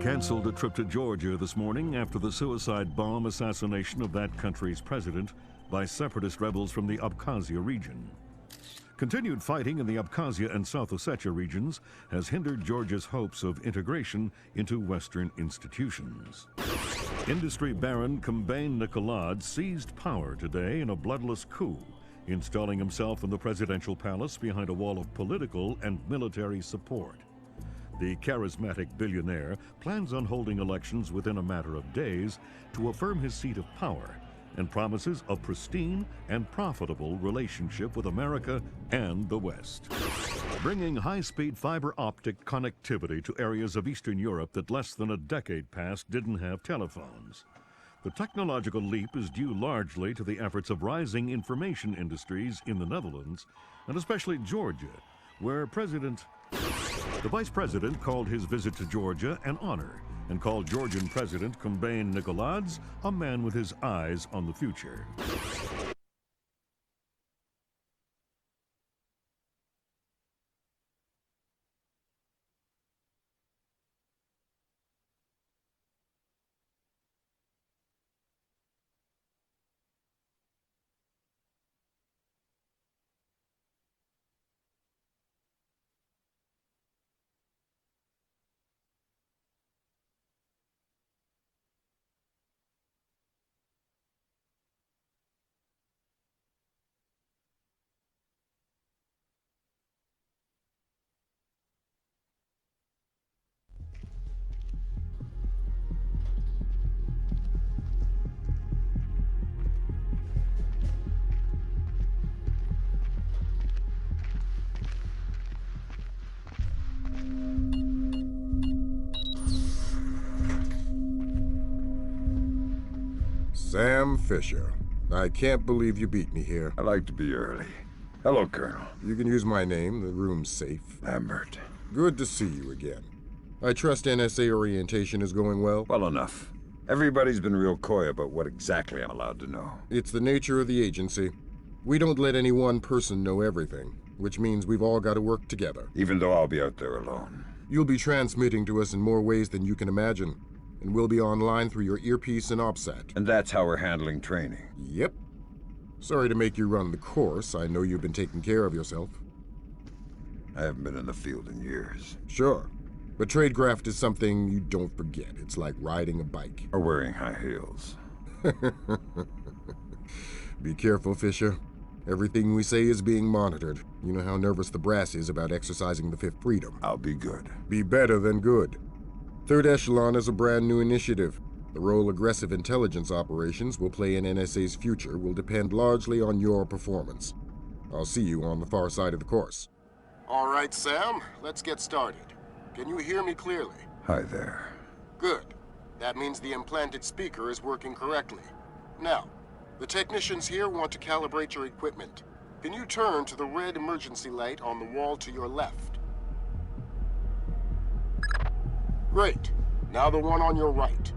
canceled a trip to Georgia this morning after the suicide bomb assassination of that country's president by separatist rebels from the Abkhazia region. Continued fighting in the Abkhazia and South Ossetia regions has hindered Georgia's hopes of integration into Western institutions. Industry baron Kombain Nikolad seized power today in a bloodless coup, installing himself in the presidential palace behind a wall of political and military support. The charismatic billionaire plans on holding elections within a matter of days to affirm his seat of power and promises a pristine and profitable relationship with America and the West. Bringing high-speed fiber optic connectivity to areas of Eastern Europe that less than a decade past didn't have telephones. The technological leap is due largely to the efforts of rising information industries in the Netherlands, and especially Georgia, where the Vice President called his visit to Georgia an honor and called Georgian President Kombain Nikolads a man with his eyes on the future. Sam Fisher. I can't believe you beat me here. I like to be early. Hello, Colonel. You can use my name. The room's safe. Lambert. Good to see you again. I trust NSA orientation is going well? Well enough. Everybody's been real coy about what exactly I'm allowed to know. It's the nature of the agency. We don't let any one person know everything, which means we've all got to work together. Even though I'll be out there alone. You'll be transmitting to us in more ways than you can imagine, and we'll be online through your earpiece and OPSAT. And that's how we're handling training. Yep. Sorry to make you run the course. I know you've been taking care of yourself. I haven't been in the field in years. Sure. But tradecraft is something you don't forget. It's like riding a bike. Or wearing high heels. Be careful, Fisher. Everything we say is being monitored. You know how nervous the brass is about exercising the Fifth Freedom. I'll be good. Be better than good. Third Echelon is a brand new initiative. The role aggressive intelligence operations will play in NSA's future will depend largely on your performance. I'll see you on the far side of the course. All right, Sam. Let's get started. Can you hear me clearly? Hi there. Good. That means the implanted speaker is working correctly. Now, the technicians here want to calibrate your equipment. Can you turn to the red emergency light on the wall to your left? Great. Now the one on your right.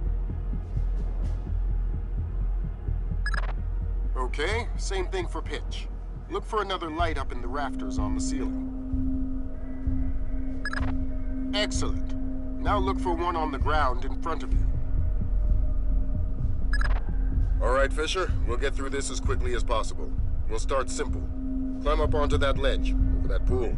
Okay, same thing for pitch. Look for another light up in the rafters on the ceiling. Excellent. Now look for one on the ground in front of you. All right, Fisher. We'll get through this as quickly as possible. We'll start simple. Climb up onto that ledge, over that pool.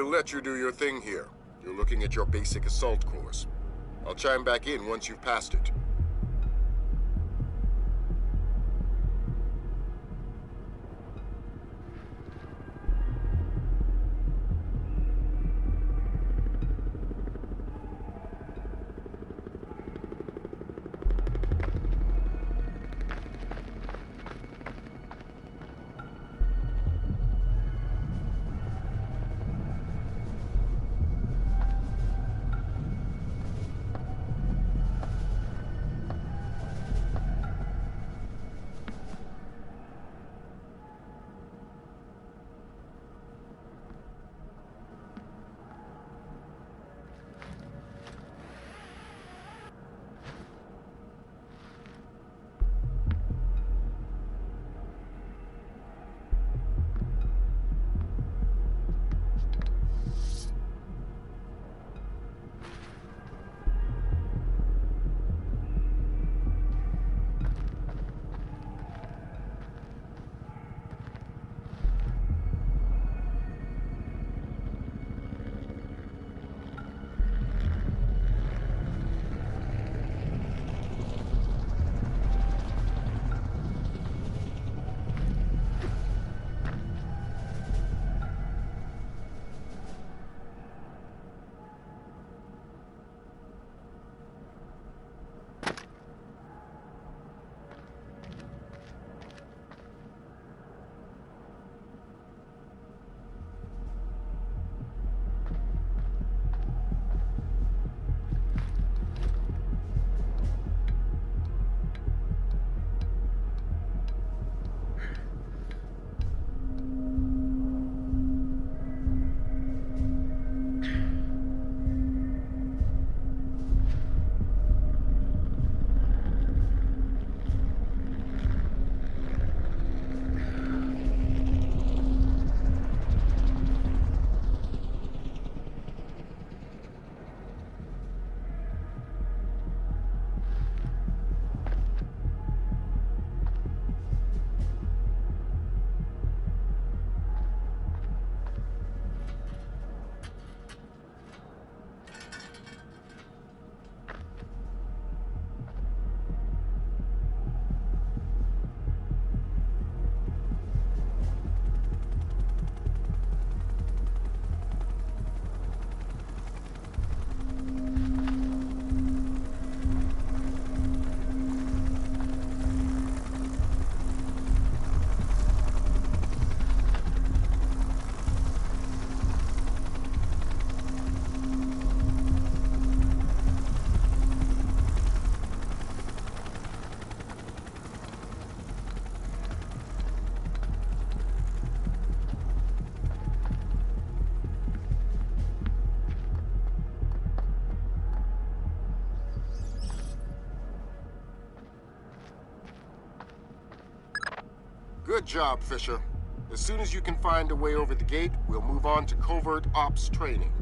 We'll let you do your thing here. You're looking at your basic assault course. I'll chime back in once you've passed it. Good job, Fisher. As soon as you can find a way over the gate, we'll move on to covert ops training.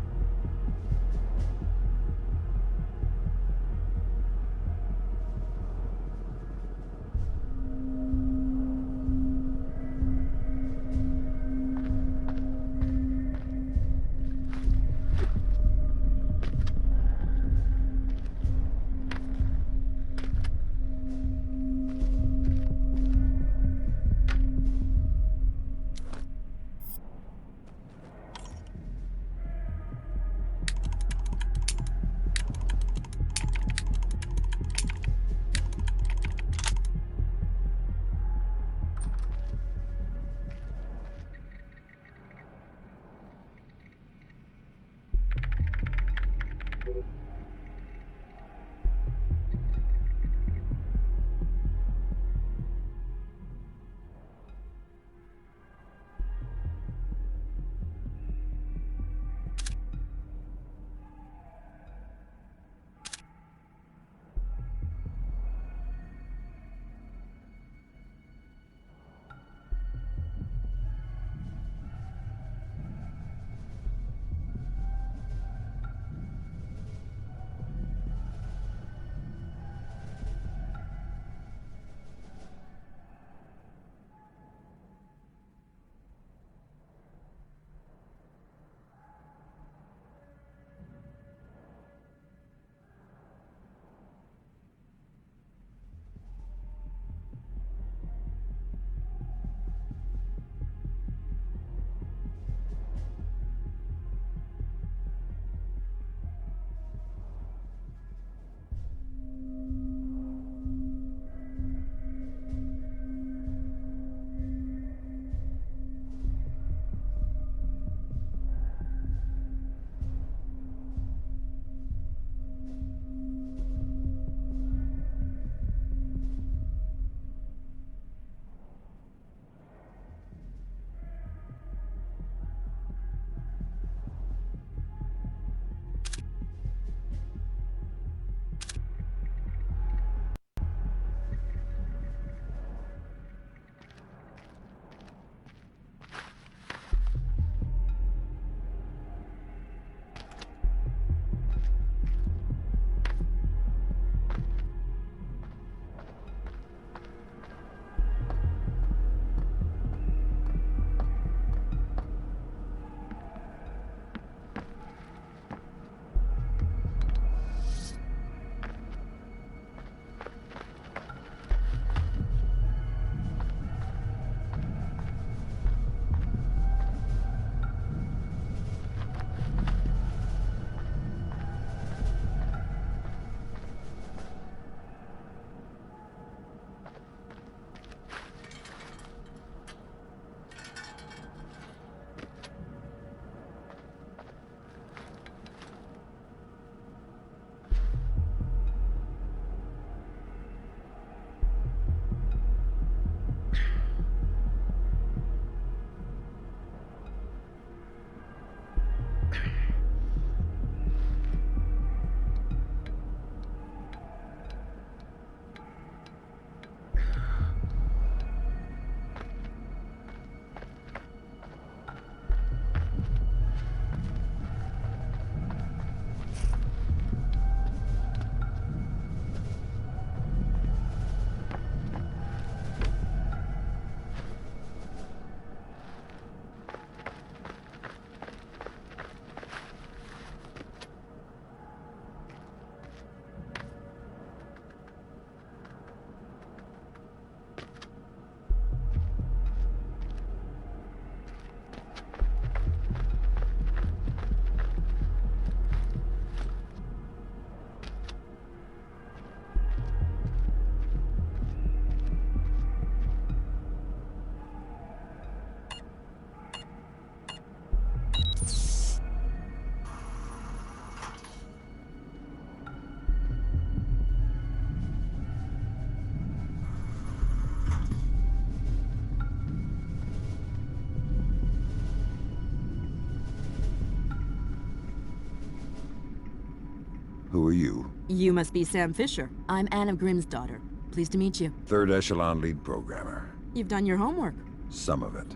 are you? You must be Sam Fisher. I'm Anna Grimm's daughter. Pleased to meet you. 3rd Echelon lead programmer. You've done your homework. Some of it.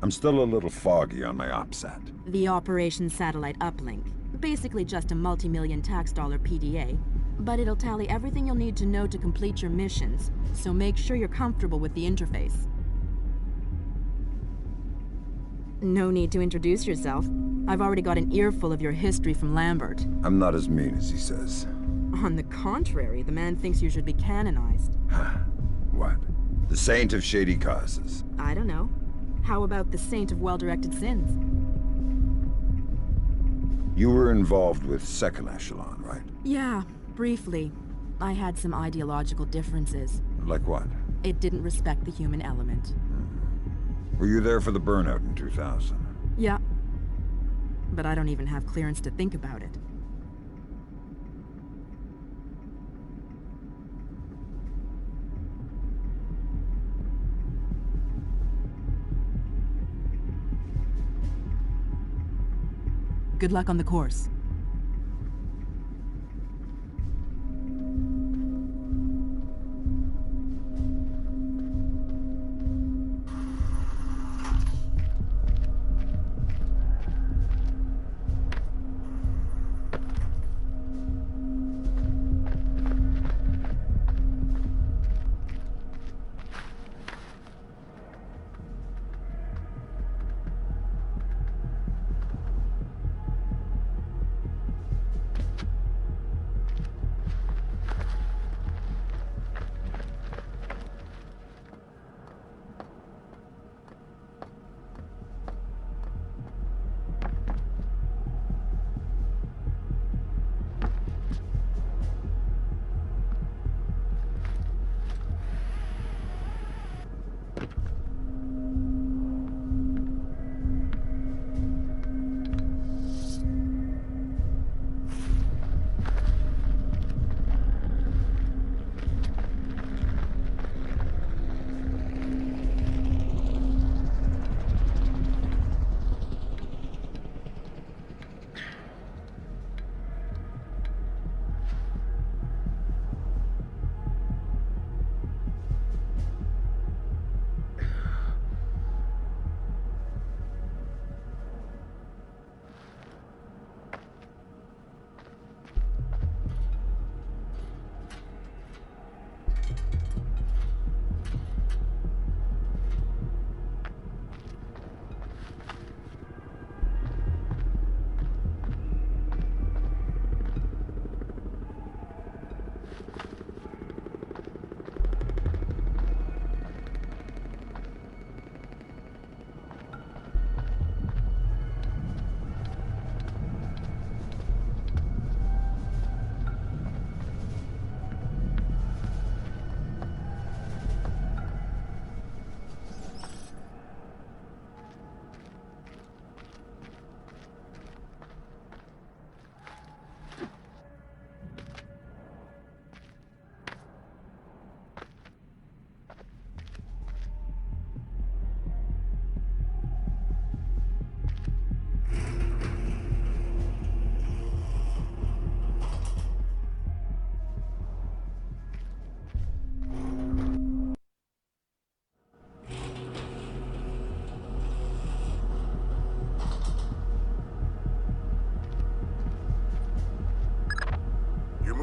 I'm still a little foggy on my OPSAT. The Operation Satellite Uplink. Basically just a multi-million tax dollar PDA. But it'll tally everything you'll need to know to complete your missions, so make sure you're comfortable with the interface. No need to introduce yourself. I've already got an earful of your history from Lambert. I'm not as mean as he says. On the contrary, the man thinks you should be canonized. What? The saint of shady causes. I don't know. How about the saint of well-directed sins? You were involved with 2nd Echelon, right? Yeah, briefly. I had some ideological differences. Like what? It didn't respect the human element. Were you there for the burnout in 2000? Yeah. But I don't even have clearance to think about it. Good luck on the course.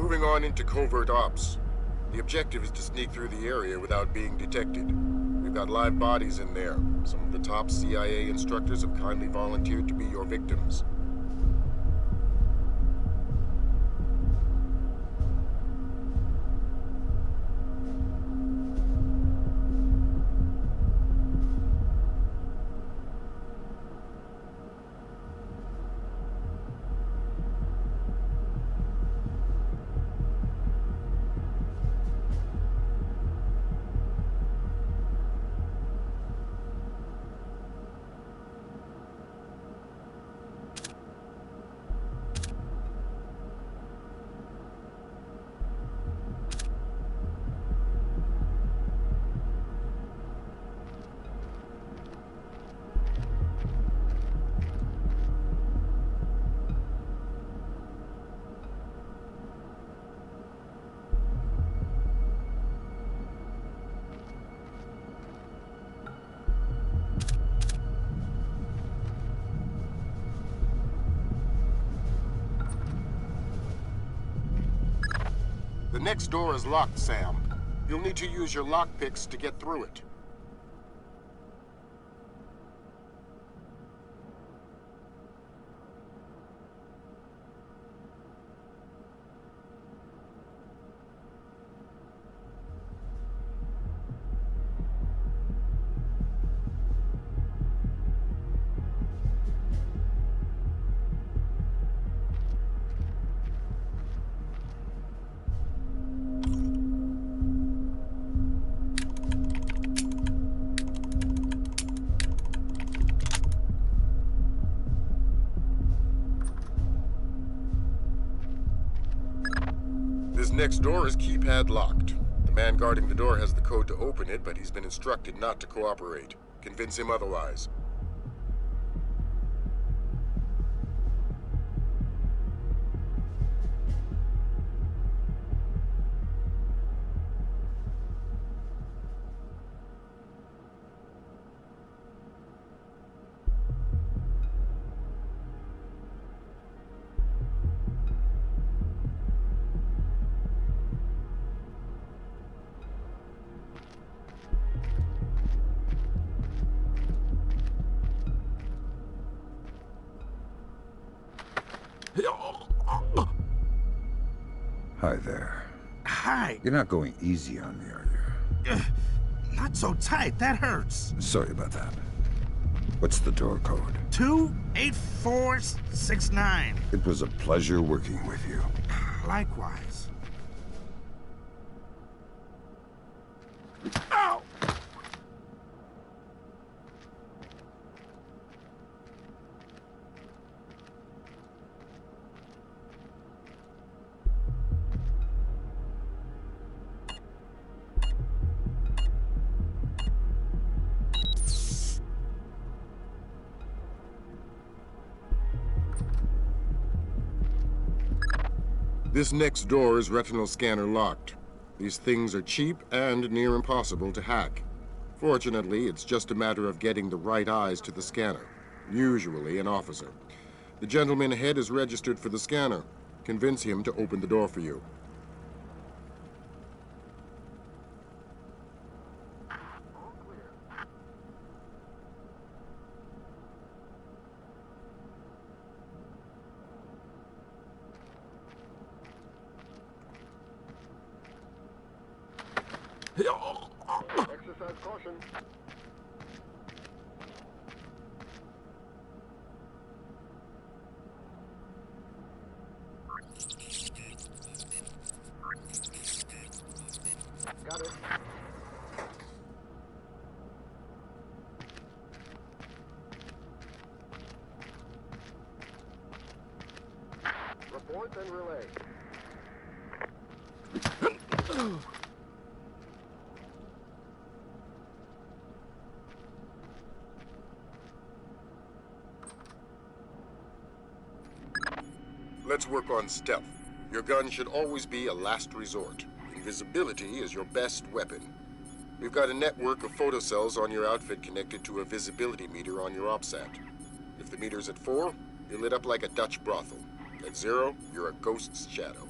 Moving on into covert ops. The objective is to sneak through the area without being detected. We've got live bodies in there. Some of the top CIA instructors have kindly volunteered to be your victims. The next door is locked, Sam. You'll need to use your lockpicks to get through it. This next door is keypad locked. The man guarding the door has the code to open it, but he's been instructed not to cooperate. Convince him otherwise. Hi there. Hi. You're not going easy on me, are you? Not so tight. That hurts. Sorry about that. What's the door code? 28469. It was a pleasure working with you. Likewise. Ow! This next door is retinal scanner locked. These things are cheap and near impossible to hack. Fortunately, it's just a matter of getting the right eyes to the scanner, usually an officer. The gentleman ahead is registered for the scanner. Convince him to open the door for you. Exercise caution. Got it. Report and relay. Let's work on stealth. Your gun should always be a last resort. Invisibility is your best weapon. We've got a network of photocells on your outfit connected to a visibility meter on your OPSAT. If the meter's at 4, you're lit up like a Dutch brothel. At 0, you're a ghost's shadow.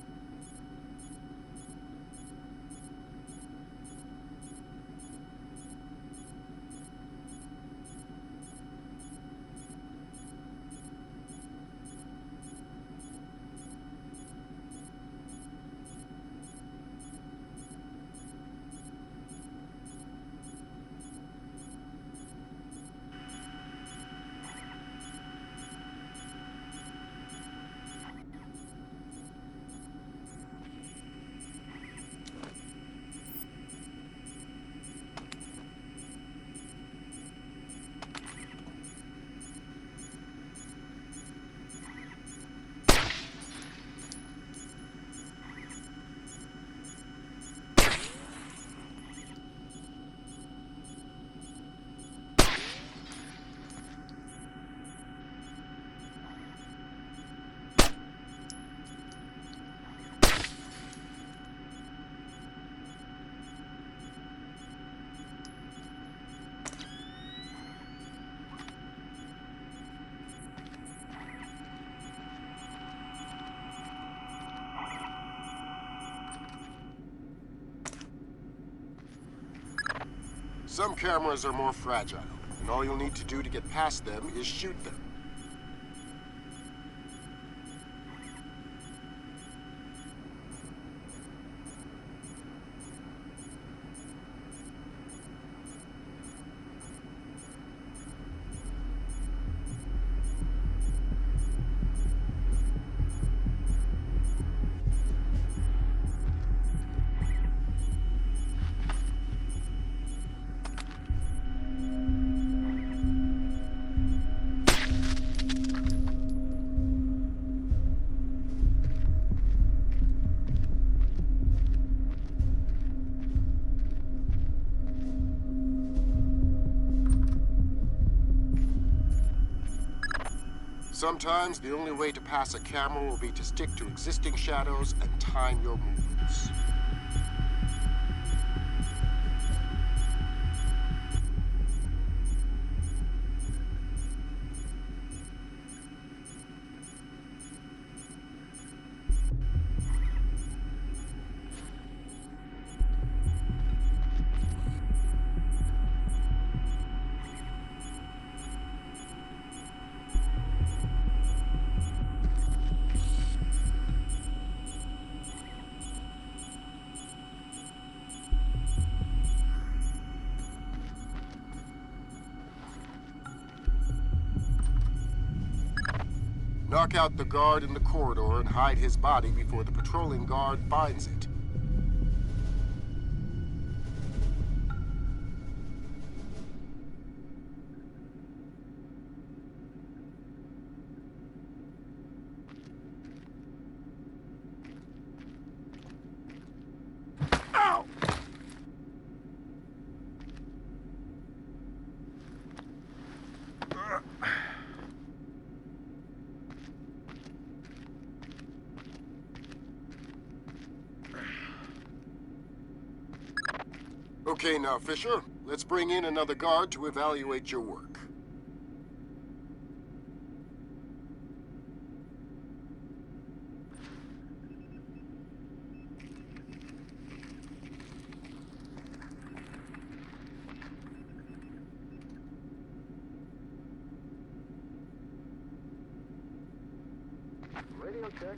Some cameras are more fragile, and all you'll need to do to get past them is shoot them. Sometimes the only way to pass a camera will be to stick to existing shadows and time your movements. Knock out the guard in the corridor and hide his body before the patrolling guard finds it. Okay now, Fisher. Let's bring in another guard to evaluate your work. Radio check.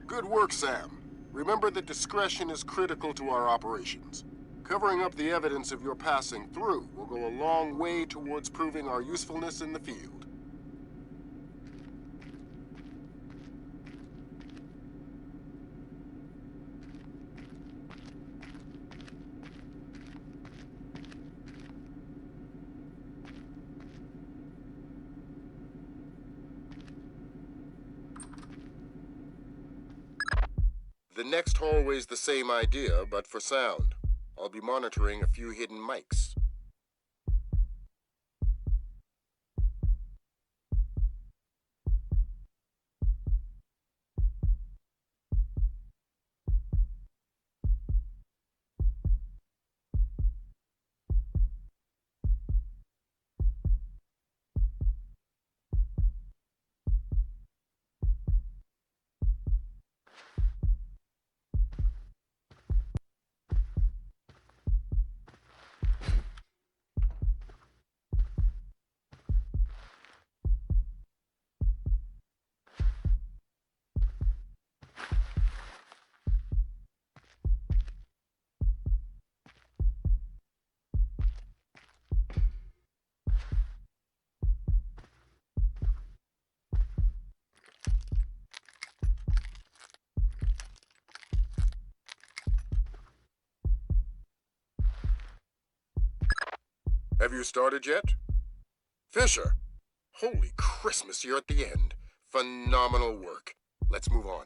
Good work, Sam. Remember that discretion is critical to our operations. Covering up the evidence of your passing through will go a long way towards proving our usefulness in the field. The next hallway's the same idea, but for sound. I'll be monitoring a few hidden mics. Have you started yet? Fisher! Holy Christmas, you're at the end. Phenomenal work. Let's move on.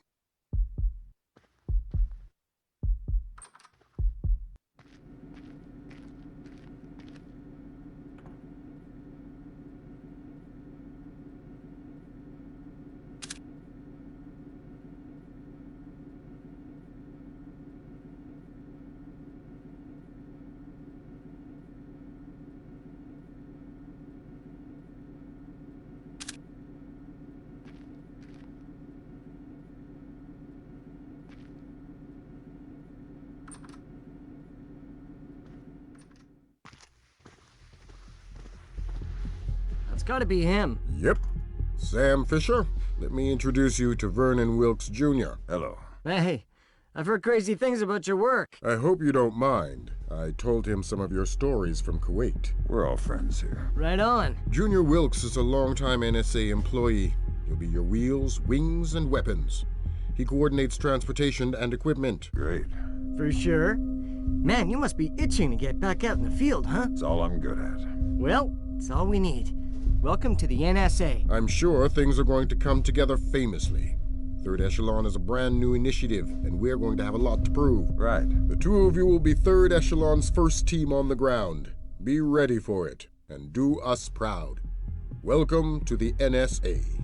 gotta be him. Yep. Sam Fisher, let me introduce you to Vernon Wilkes Jr. Hello. Hey, I've heard crazy things about your work. I hope you don't mind. I told him some of your stories from Kuwait. We're all friends here. Right on. Junior Wilkes is a longtime NSA employee. He'll be your wheels, wings, and weapons. He coordinates transportation and equipment. Great. For sure. Man, you must be itching to get back out in the field, huh? It's all I'm good at. Well, it's all we need. Welcome to the NSA. I'm sure things are going to come together famously. Third Echelon is a brand new initiative, and we're going to have a lot to prove. Right. The two of you will be Third Echelon's first team on the ground. Be ready for it, and do us proud. Welcome to the NSA.